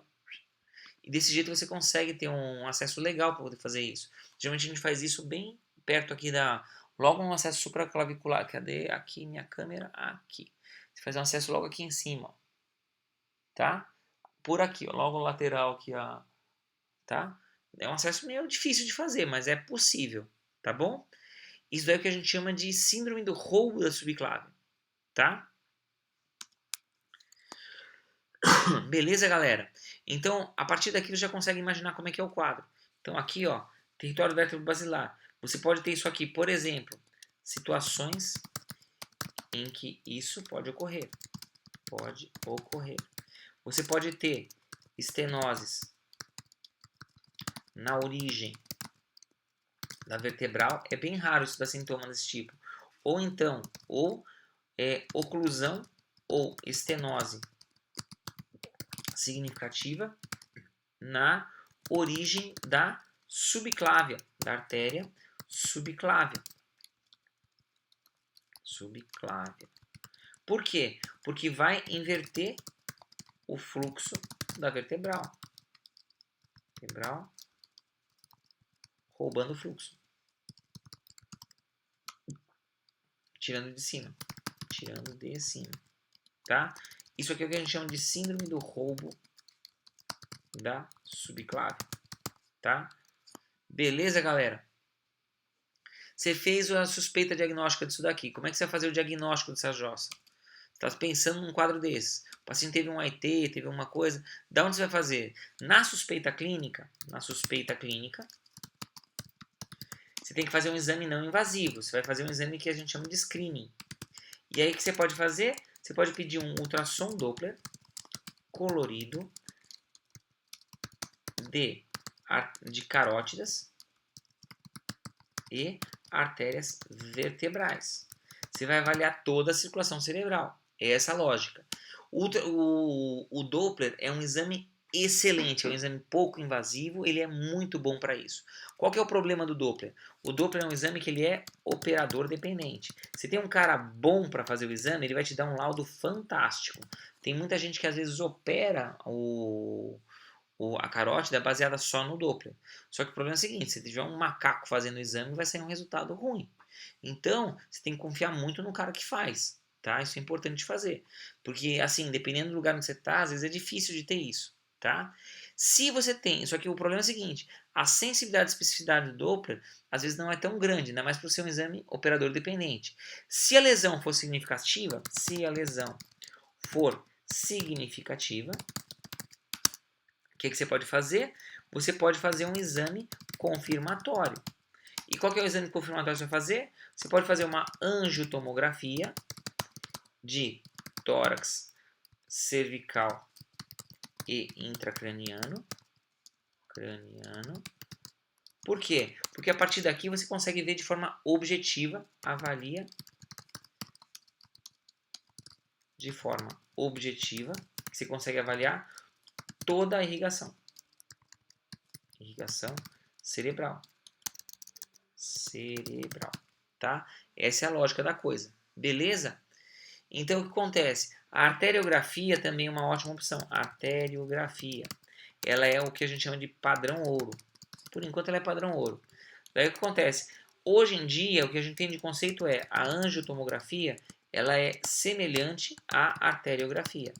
E desse jeito você consegue ter um acesso legal para poder fazer isso. Geralmente a gente faz isso bem perto aqui logo no acesso supraclavicular. Cadê aqui minha câmera? Aqui. Você faz um acesso logo aqui em cima, ó. Tá? Por aqui, ó, logo lateral aqui, ó. Tá? É um acesso meio difícil de fazer, mas é possível, tá bom? Isso daí é o que a gente chama de síndrome do roubo da subclávia, tá? Beleza, galera? Então, a partir daqui você já consegue imaginar como é que é o quadro. Então, aqui, ó, território vértebro-basilar. Você pode ter isso aqui, por exemplo, situações em que isso pode ocorrer. Pode ocorrer. Você pode ter estenoses na origem da vertebral. É bem raro isso dar sintoma desse tipo. Ou então, oclusão ou estenose significativa na origem da subclávia, da artéria subclávia. Subclávia. Por quê? Porque vai inverter o fluxo da vertebral. Vertebral roubando o fluxo. Tirando de cima. Tirando de cima. Tá? Isso aqui é o que a gente chama de síndrome do roubo da subclávia. Tá? Beleza, galera? Você fez a suspeita diagnóstica disso daqui. Como é que você vai fazer o diagnóstico dessa jossa? Você está pensando num quadro desse. O paciente teve um AIT, teve uma coisa. Da onde você vai fazer? Na suspeita clínica, você tem que fazer um exame não invasivo. Você vai fazer um exame que a gente chama de screening. E aí o que você pode fazer? Você pode pedir um ultrassom Doppler colorido de carótidas e artérias vertebrais. Você vai avaliar toda a circulação cerebral. É essa a lógica. O Doppler é um exame excelente, é um exame pouco invasivo, ele é muito bom para isso. Qual que é o problema do Doppler? O Doppler é um exame que ele é operador dependente. Se tem um cara bom para fazer o exame, ele vai te dar um laudo fantástico. Tem muita gente que às vezes opera a carótida baseada só no Doppler. Só que o problema é o seguinte, se tiver um macaco fazendo o exame, vai sair um resultado ruim. Então, você tem que confiar muito no cara que faz, tá? Isso é importante fazer. Porque, assim, dependendo do lugar onde você está, às vezes é difícil de ter isso, tá? Se você tem, só que o problema é o seguinte, a sensibilidade e especificidade do Doppler, às vezes não é tão grande, ainda mais para ser um exame operador dependente. Se a lesão for significativa, o que você pode fazer? Você pode fazer um exame confirmatório. E qual que é o exame confirmatório que você vai fazer? Você pode fazer uma angiotomografia de tórax cervical e intracraniano. Por quê? Porque a partir daqui você consegue ver de forma objetiva, avalia de forma objetiva, você consegue avaliar toda a irrigação cerebral, tá? Essa é a lógica da coisa, beleza? Então o que acontece? A arteriografia também é uma ótima opção. A arteriografia, ela é o que a gente chama de padrão ouro. Por enquanto ela é padrão ouro. Daí o que acontece? Hoje em dia o que a gente tem de conceito é a angiotomografia, ela é semelhante à arteriografia.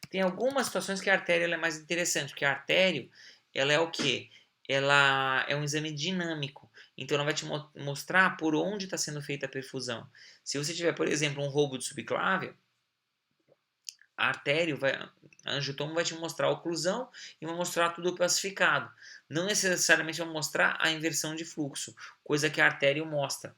Tem algumas situações que a artéria ela é mais interessante, porque a artéria ela é o quê? Ela é um exame dinâmico. Então ela vai te mostrar por onde está sendo feita a perfusão. Se você tiver, por exemplo, um roubo de subclávia, a angiotomo vai te mostrar a oclusão e vai mostrar tudo pacificado. Não necessariamente vai mostrar a inversão de fluxo, coisa que a artéria mostra.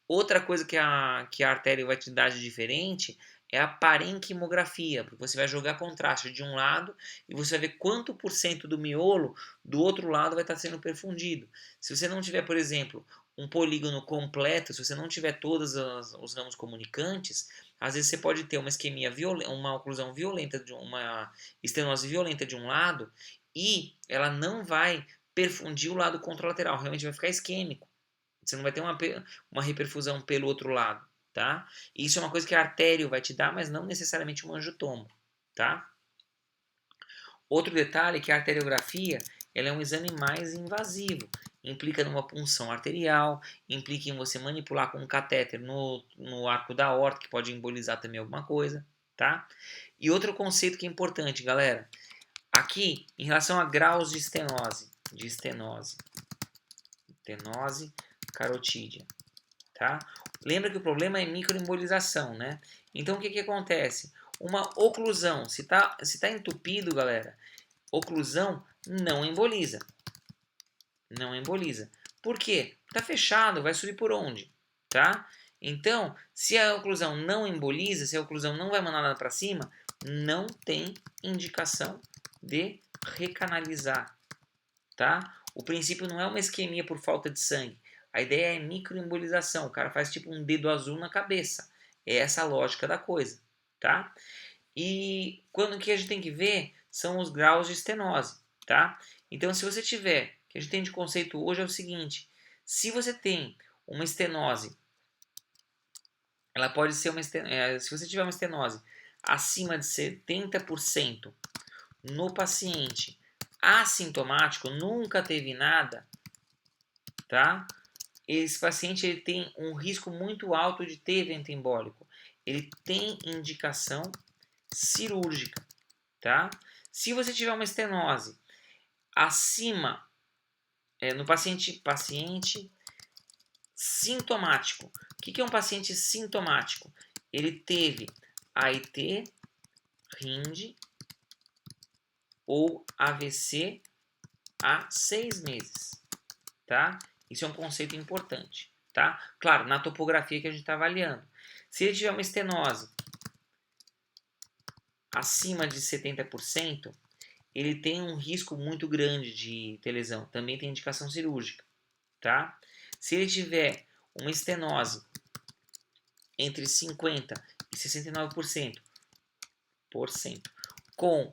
Outra coisa que a artéria vai te dar de diferente é a parenquimografia, porque você vai jogar contraste de um lado e você vai ver quanto por cento do miolo do outro lado vai estar sendo perfundido. Se você não tiver, por exemplo, um polígono completo, se você não tiver todos os ramos comunicantes, às vezes você pode ter uma isquemia violenta, uma oclusão violenta, uma estenose violenta de um lado e ela não vai perfundir o lado contralateral, realmente vai ficar isquêmico. Você não vai ter uma reperfusão pelo outro lado, tá? Isso é uma coisa que a artéria vai te dar, mas não necessariamente um angiotomo, tá? Outro detalhe é que a arteriografia ela é um exame mais invasivo. Implica numa punção arterial, implica em você manipular com um catéter no arco da aorta, que pode embolizar também alguma coisa, tá? E outro conceito que é importante, galera, aqui, em relação a graus de estenose carotídea, tá? Lembra que o problema é microembolização, né? Então o que acontece? Uma oclusão, se tá entupido, galera, oclusão não emboliza. Por quê? Tá fechado, vai subir por onde? Tá? Então, se a oclusão não emboliza, se a oclusão não vai mandar nada para cima, não tem indicação de recanalizar, tá? O princípio não é uma isquemia por falta de sangue. A ideia é microembolização. O cara faz tipo um dedo azul na cabeça. É essa a lógica da coisa, tá? E quando que a gente tem que ver são os graus de estenose, tá? Então, se você tiver, o que a gente tem de conceito hoje é o seguinte: se você tem uma estenose, ela pode ser se você tiver uma estenose acima de 70% no paciente assintomático, nunca teve nada, tá? Esse paciente ele tem um risco muito alto de ter evento embólico. Ele tem indicação cirúrgica, tá? Se você tiver uma estenose acima, no paciente sintomático. O que é um paciente sintomático? Ele teve AIT, RIND ou AVC há 6 meses, tá? Isso é um conceito importante, tá? Claro, na topografia que a gente está avaliando. Se ele tiver uma estenose acima de 70%, ele tem um risco muito grande de ter lesão. Também tem indicação cirúrgica, tá? Se ele tiver uma estenose entre 50% e 69% com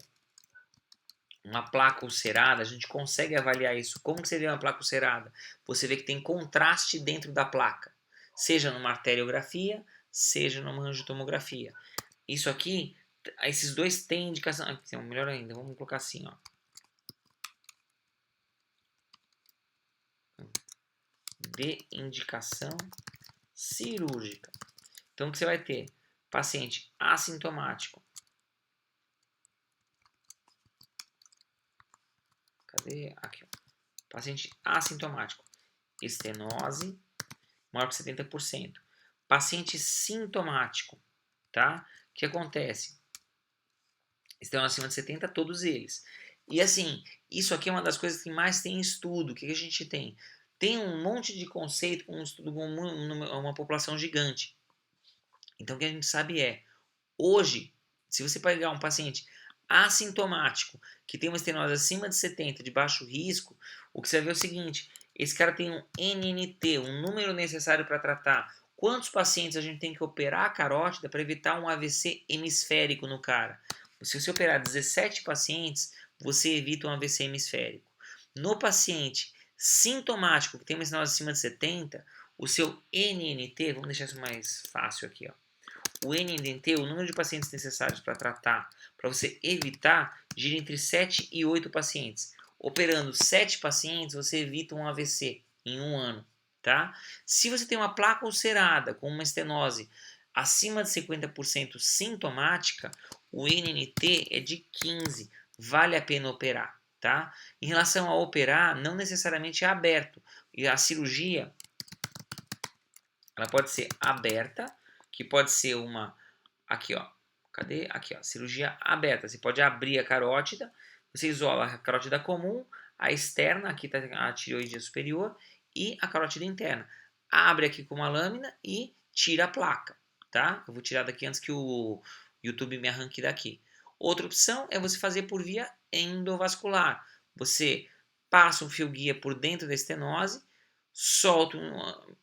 uma placa ulcerada, a gente consegue avaliar isso. Como que seria uma placa ulcerada? Você vê que tem contraste dentro da placa, seja numa arteriografia, seja numa angiotomografia. Isso aqui, esses dois têm indicação. Melhor ainda, vamos colocar assim, ó. De indicação cirúrgica. Então, o que você vai ter? Paciente assintomático. Cadê? Aqui, ó. Paciente assintomático. Estenose maior que 70%. Paciente sintomático, tá? O que acontece? Estão acima de 70, todos eles. E assim, isso aqui é uma das coisas que mais tem estudo. O que a gente tem? Tem um monte de conceito com um estudo com uma população gigante. Então o que a gente sabe é, hoje, se você pegar um paciente assintomático, que tem uma estenose acima de 70, de baixo risco, o que você vai ver é o seguinte, esse cara tem um NNT, um número necessário para tratar. Quantos pacientes a gente tem que operar a carótida para evitar um AVC hemisférico no cara? Se você operar 17 pacientes, você evita um AVC hemisférico. No paciente sintomático, que tem uma estenose acima de 70, o seu NNT, vamos deixar isso mais fácil aqui, ó. O NNT, o número de pacientes necessários para tratar, para você evitar, gira entre 7 e 8 pacientes. Operando 7 pacientes, você evita um AVC em um ano, tá? Se você tem uma placa ulcerada com uma estenose acima de 50% sintomática, o NNT é de 15, vale a pena operar, tá? Em relação a operar, não necessariamente é aberto. E a cirurgia, ela pode ser aberta, que pode ser uma, aqui ó, cadê? Aqui ó, cirurgia aberta, você pode abrir a carótida, você isola a carótida comum, a externa, aqui está a tireoide superior, e a carótida interna. Abre aqui com uma lâmina e tira a placa, tá? Eu vou tirar daqui antes que o YouTube me arranque daqui. Outra opção é você fazer por via endovascular. Você passa um fio guia por dentro da estenose, solta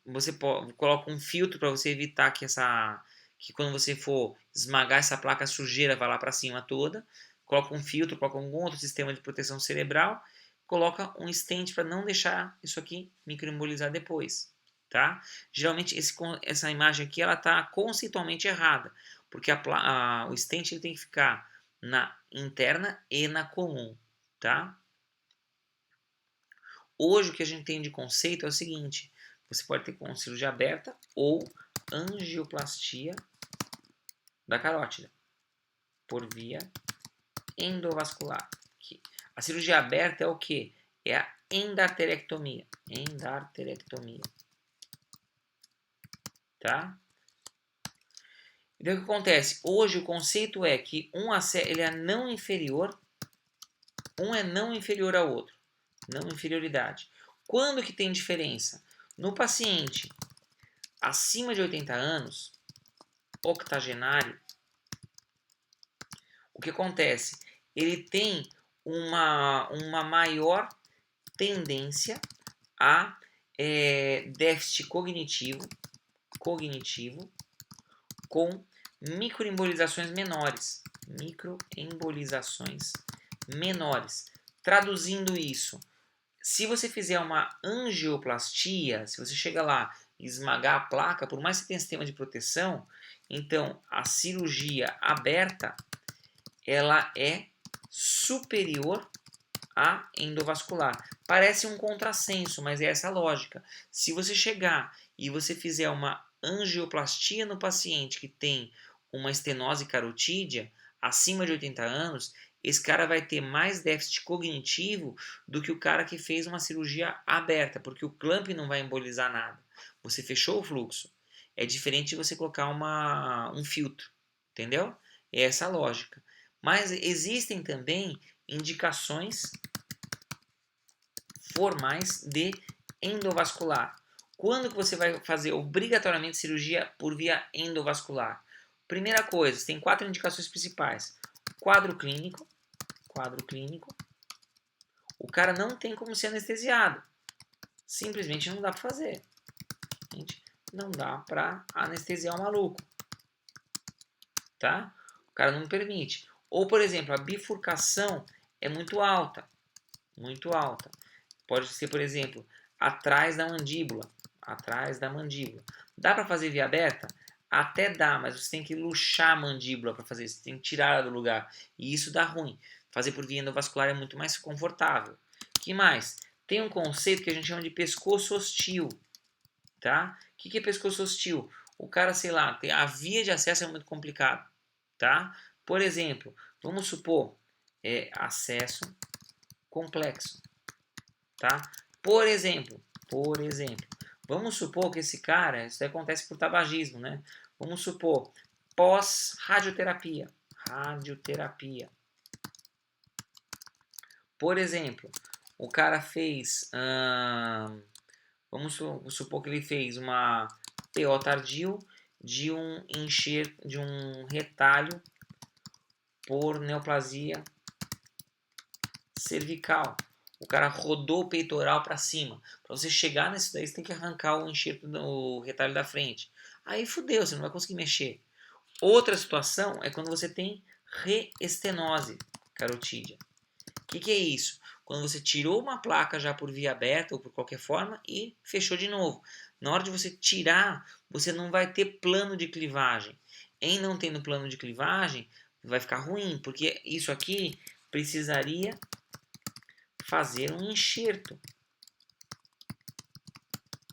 você coloca um filtro para você evitar que quando você for esmagar essa placa, a sujeira vá lá para cima toda. Coloca um filtro, coloca algum outro sistema de proteção cerebral, coloca um stent para não deixar isso aqui microembolizar depois, tá? Geralmente essa imagem aqui ela está conceitualmente errada, porque o stent ele tem que ficar na interna e na comum, tá? Hoje o que a gente tem de conceito é o seguinte, você pode ter com cirurgia aberta ou angioplastia da carótida por via endovascular. A cirurgia aberta é o que? É a endarterectomia. Endarterectomia. Tá? Então o que acontece? Hoje o conceito é que ele é não inferior, um é não inferior ao outro. Não inferioridade. Quando que tem diferença? No paciente acima de 80 anos, octogenário, o que acontece? Ele tem uma maior tendência a déficit cognitivo com microembolizações menores. Microembolizações menores. Traduzindo isso, se você fizer uma angioplastia, se você chega lá e esmagar a placa, por mais que você tenha sistema de proteção, então a cirurgia aberta ela é superior à endovascular. Parece um contrassenso, mas é essa a lógica. Se você chegar e você fizer uma angioplastia no paciente que tem uma estenose carotídea acima de 80 anos, esse cara vai ter mais déficit cognitivo do que o cara que fez uma cirurgia aberta, porque o clamp não vai embolizar nada. Você fechou o fluxo. É diferente de você colocar um filtro, entendeu? É essa a lógica. Mas existem também indicações formais de endovascular. Quando que você vai fazer obrigatoriamente cirurgia por via endovascular? Primeira coisa, tem 4 indicações principais. Quadro clínico. O cara não tem como ser anestesiado. Simplesmente não dá para fazer. Gente, não dá para anestesiar o maluco. Tá? O cara não permite. Ou, por exemplo, a bifurcação é muito alta. Muito alta. Pode ser, por exemplo, atrás da mandíbula. Dá para fazer via aberta? Até dá, mas você tem que luxar a mandíbula para fazer isso. Você tem que tirar ela do lugar. E isso dá ruim. Fazer por via endovascular é muito mais confortável. Que mais? Tem um conceito que a gente chama de pescoço hostil. Tá? O que é pescoço hostil? O cara, sei lá, a via de acesso é muito complicado. Tá? Por exemplo, vamos supor acesso complexo. Tá? Por exemplo, vamos supor que esse cara, isso acontece por tabagismo, né? Vamos supor, pós-radioterapia. Por exemplo, o cara fez, vamos supor que ele fez uma PO tardio de um retalho por neoplasia cervical. O cara rodou o peitoral para cima. Para você chegar nesse daí, você tem que arrancar o enxerto do retalho da frente. Aí fudeu, você não vai conseguir mexer. Outra situação é quando você tem reestenose carotídea. O que é isso? Quando você tirou uma placa já por via aberta ou por qualquer forma e fechou de novo. Na hora de você tirar, você não vai ter plano de clivagem. Em não tendo plano de clivagem, vai ficar ruim, porque isso aqui precisaria fazer um enxerto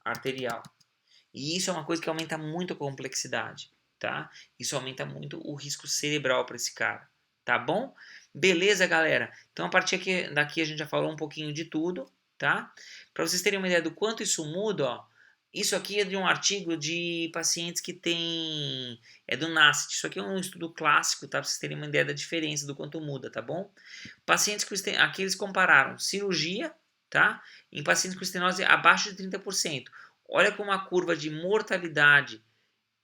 arterial. E isso é uma coisa que aumenta muito a complexidade, tá? Isso aumenta muito o risco cerebral para esse cara, tá bom? Beleza, galera? Então, a partir daqui a gente já falou um pouquinho de tudo, tá? Para vocês terem uma ideia do quanto isso muda, ó, isso aqui é de um artigo de pacientes que tem... É do NACIT. Isso aqui é um estudo clássico, tá? Para vocês terem uma ideia da diferença, do quanto muda, tá bom? Pacientes com aqui eles compararam cirurgia, tá? Em pacientes com estenose abaixo de 30%. Olha como a curva de mortalidade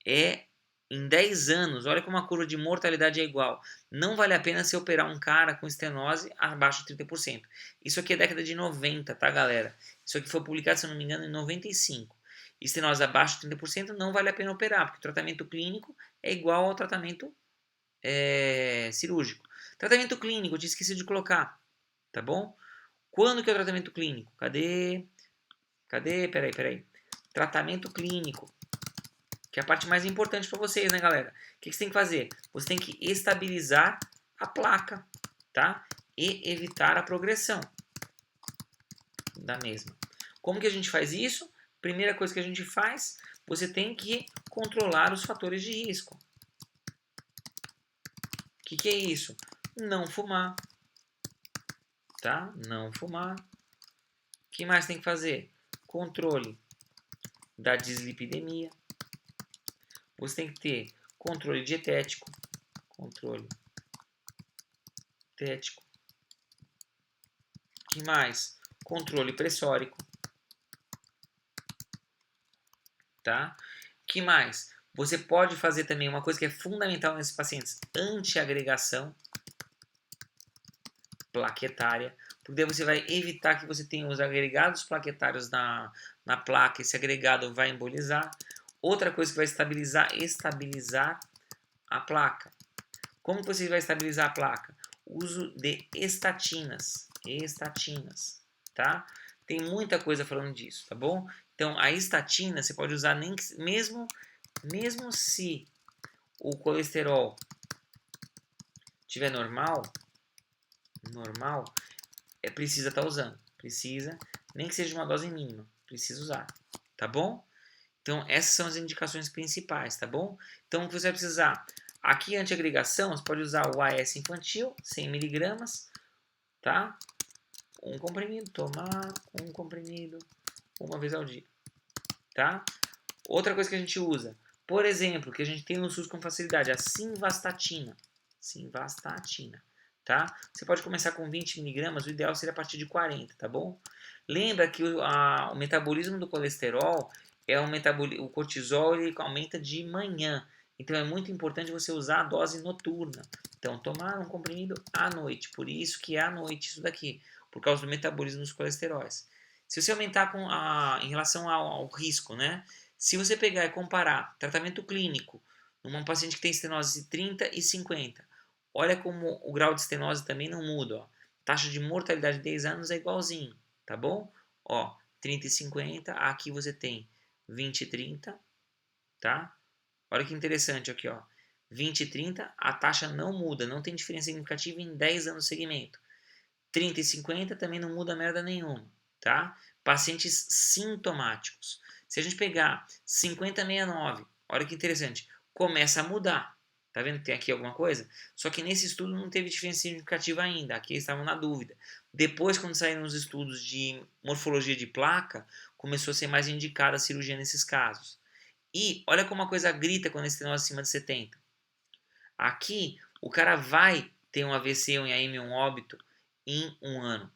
é em 10 anos. Olha como a curva de mortalidade é igual. Não vale a pena se operar um cara com estenose abaixo de 30%. Isso aqui é década de 90, tá, galera? Isso aqui foi publicado, se eu não me engano, em 95. Estenose abaixo de 30% não vale a pena operar, porque o tratamento clínico é igual ao tratamento cirúrgico. Tratamento clínico, eu tinha esquecido de colocar, tá bom? Quando que é o tratamento clínico? Cadê? Peraí. Tratamento clínico, que é a parte mais importante para vocês, né, galera? O que você tem que fazer? Você tem que estabilizar a placa, tá? E evitar a progressão da mesma. Como que a gente faz isso? Primeira coisa que a gente faz, você tem que controlar os fatores de risco. O que é isso? Não fumar, tá? Não fumar. O que mais tem que fazer? Controle da dislipidemia. Você tem que ter controle dietético. Que mais? Controle pressórico. Tá? Que mais? Você pode fazer também uma coisa que é fundamental nesses pacientes, antiagregação. plaquetária, porque daí você vai evitar que você tenha os agregados plaquetários na placa, esse agregado vai embolizar. Outra coisa que vai estabilizar a placa. Como você vai estabilizar a placa? Uso de estatinas, tá? Tem muita coisa falando disso, tá bom? Então, a estatina você pode usar mesmo se o colesterol estiver normal, precisa estar usando. Precisa, nem que seja uma dose mínima, precisa usar, tá bom? Então, essas são as indicações principais, tá bom? Então, o que você vai precisar? Aqui, antiagregação, você pode usar o AS infantil, 100 miligramas, tá? Um comprimido, tomar um comprimido uma vez ao dia, tá? Outra coisa que a gente usa, por exemplo, que a gente tem no SUS com facilidade, a simvastatina, tá? Você pode começar com 20 miligramas, o ideal seria a partir de 40, tá bom? Lembra que o metabolismo do colesterol o cortisol ele aumenta de manhã, então é muito importante você usar a dose noturna. Então, tomar um comprimido à noite, por isso que é à noite isso daqui, por causa do metabolismo dos colesteróis. Se você aumentar em relação ao risco, né? Se você pegar e comparar tratamento clínico numa paciente que tem estenose 30 e 50, olha como o grau de estenose também não muda, ó. Taxa de mortalidade de 10 anos é igualzinho, tá bom? Ó, 30 e 50, aqui você tem 20 e 30, tá? Olha que interessante aqui, ó. 20 e 30, a taxa não muda, não tem diferença significativa em 10 anos de segmento. 30 e 50 também não muda merda nenhuma, tá? Pacientes sintomáticos. Se a gente pegar 50 a 69, olha que interessante, começa a mudar. Tá vendo que tem aqui alguma coisa? Só que nesse estudo não teve diferença significativa ainda, aqui eles estavam na dúvida. Depois, quando saíram os estudos de morfologia de placa, começou a ser mais indicada a cirurgia nesses casos. E olha como a coisa grita quando a estenose acima de 70. Aqui, o cara vai ter um AVC, um IAM, um óbito em um ano,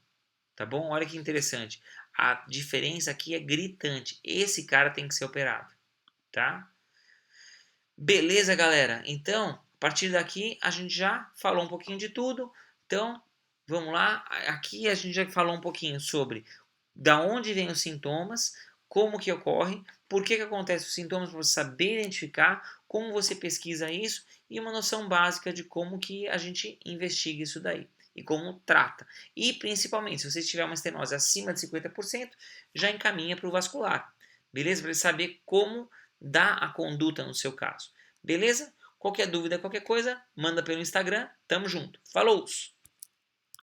tá bom? Olha que interessante. A diferença aqui é gritante. Esse cara tem que ser operado, tá? Beleza, galera? Então, a partir daqui a gente já falou um pouquinho de tudo. Então, vamos lá. Aqui a gente já falou um pouquinho sobre da onde vêm os sintomas, como que ocorre, por que acontecem os sintomas para você saber identificar, como você pesquisa isso e uma noção básica de como que a gente investiga isso daí e como trata. E principalmente, se você tiver uma estenose acima de 50%, já encaminha para o vascular. Beleza? Para ele saber como dar a conduta no seu caso. Beleza? Qualquer dúvida, qualquer coisa, manda pelo Instagram. Tamo junto. Falou!